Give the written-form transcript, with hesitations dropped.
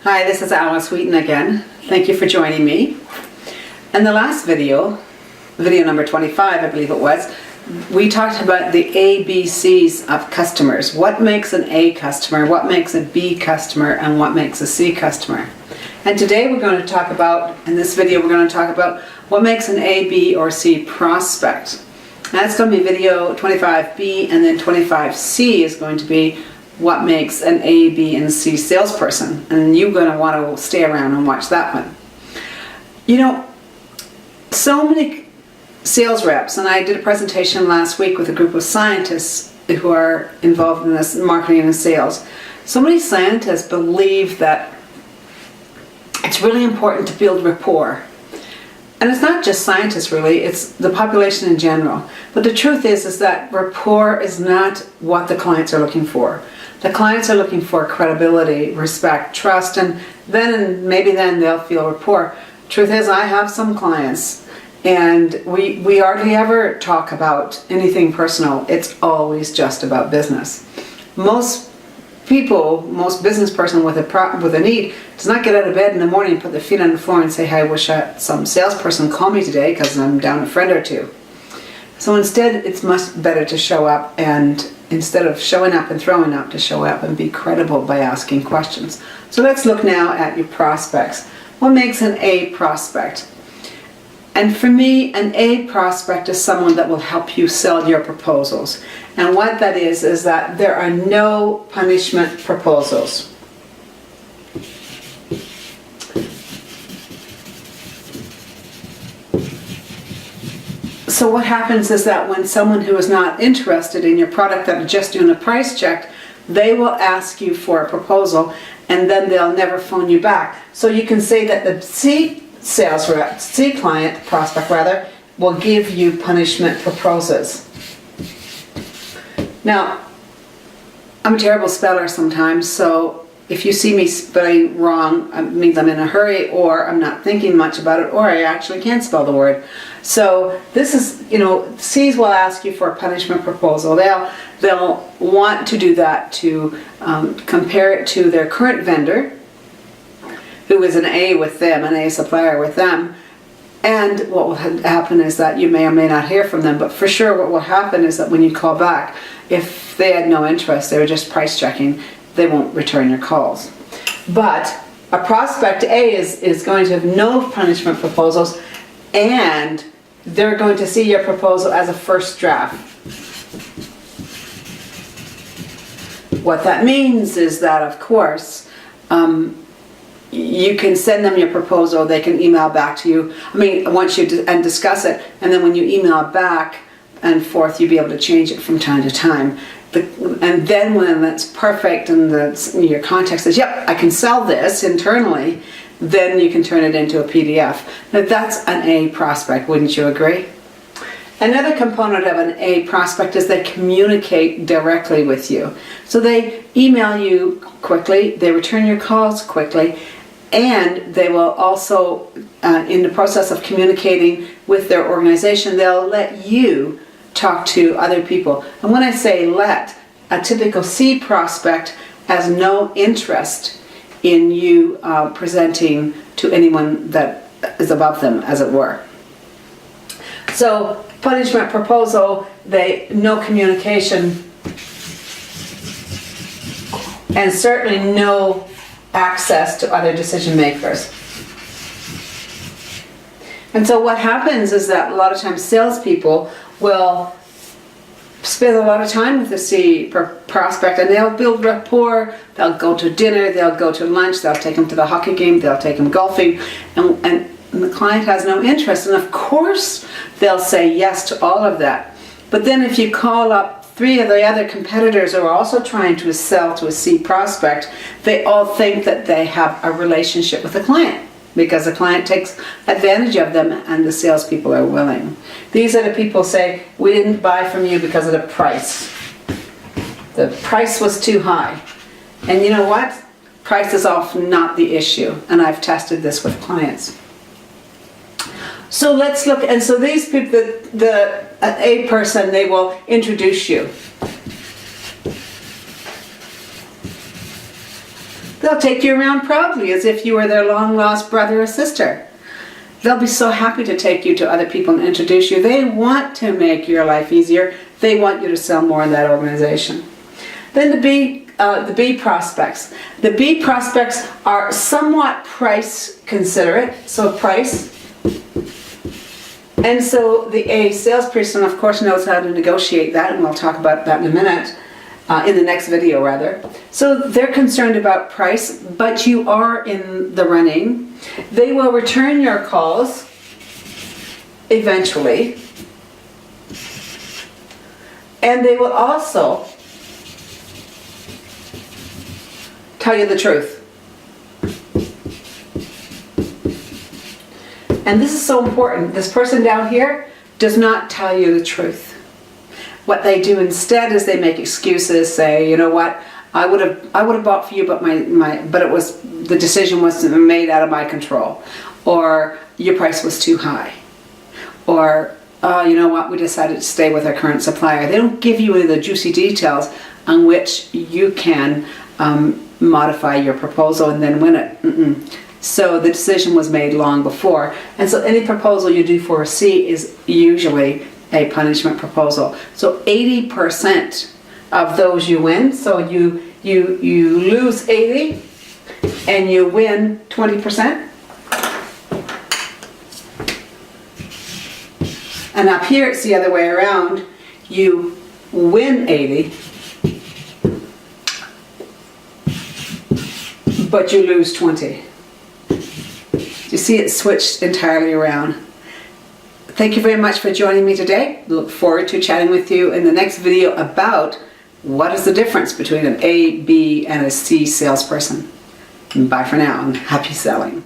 Hi, this is Alice Wheaton again. Thank you for joining me. In the last video number 25 I believe it was, we talked about the ABCs of customers. What makes an A customer, what makes a B customer, and what makes a C customer. And today we're going to talk about, in this video we're going to talk about what makes an A, B, or C prospect. And that's going to be video 25B, and then 25C is going to be what makes an A, B, and C salesperson. And you're going to want to stay around and watch that one. You know, so many sales reps, and I did a presentation last week with a group of scientists who are involved in this marketing and sales. So many scientists believe that it's really important to build rapport. And it's not just scientists really, it's the population in general. But the truth is that rapport is not what the clients are looking for. The clients are looking for credibility, respect, trust, and maybe then they'll feel rapport. Truth is, I have some clients and we hardly ever talk about anything personal. It's always just about business. Most people, most business person with a need does not get out of bed in the morning and put their feet on the floor and say, hey, I wish some salesperson call me today because I'm down a friend or two. So instead, it's much better to show up, and instead of showing up and throwing up, to show up and be credible by asking questions. So let's look now at your prospects. What makes an A prospect? And for me, an A prospect is someone that will help you sell your proposals. And what that is that there are no punishment proposals. So what happens is that when someone who is not interested in your product, that are just doing a price check, they will ask you for a proposal and then they'll never phone you back. So you can say that the C sales rep, C client, prospect rather, will give you punishment proposals. Now, I'm a terrible speller sometimes, so if you see me spelling wrong, it means I'm in a hurry, or I'm not thinking much about it, or I actually can't spell the word. So this is, you know, C's will ask you for a punishment proposal. They'll want to do that to compare it to their current vendor, who is an A with them, an A supplier with them. And what will happen is that you may or may not hear from them, but for sure what will happen is that when you call back, if they had no interest, they were just price checking, they won't return your calls. But a prospect A is going to have no punishment proposals, and they're going to see your proposal as a first draft. What that means is that, of course, you can send them your proposal, they can email back to you. I mean, once you discuss it, and then when you email back and forth, you'll be able to change it from time to time. And then when that's perfect and your contact says, yep, I can sell this internally, then you can turn it into a PDF. Now that's an A prospect, wouldn't you agree? Another component of an A prospect is they communicate directly with you. So they email you quickly, they return your calls quickly, and they will also, in the process of communicating with their organization, they'll let you talk to other people. And when I say let, a typical C prospect has no interest in you presenting to anyone that is above them, as it were. So punishment proposal, no communication, and certainly no access to other decision makers. And so what happens is that a lot of times salespeople will spend a lot of time with the C prospect, and they'll build rapport, they'll go to dinner, they'll go to lunch, they'll take them to the hockey game, they'll take them golfing, and the client has no interest, and of course they'll say yes to all of that. But then if you call up 3 of the other competitors who are also trying to sell to a C prospect, they all think that they have a relationship with the client, because the client takes advantage of them and the salespeople are willing. These are the people who say, we didn't buy from you because of the price. The price was too high. And you know what? Price is often not the issue, and I've tested this with clients. So let's look, and so these people, an A person, they will introduce you. They'll take you around proudly as if you were their long-lost brother or sister. They'll be so happy to take you to other people and introduce you. They want to make your life easier. They want you to sell more in that organization. Then the B prospects. The B prospects are somewhat price considerate, so price. And so the A salesperson, of course, knows how to negotiate that, and we'll talk about that in a minute, in the next video rather. So they're concerned about price, but you are in the running. They will return your calls eventually. And they will also tell you the truth. And this is so important. This person down here does not tell you the truth. What they do instead is they make excuses, say, you know what, I would have bought for you, but the decision was made out of my control, or your price was too high, or you know what, we decided to stay with our current supplier. They don't give you any of the juicy details on which you can modify your proposal and then win it. So the decision was made long before. And so any proposal you do for a C is usually a punishment proposal. So 80% of those you win. So you lose 80 and you win 20%. And up here it's the other way around. You win 80, but you lose 20. You see, it switched entirely around. Thank you very much for joining me today. Look forward to chatting with you in the next video about what is the difference between an A, B, and a C salesperson. Bye for now, and happy selling.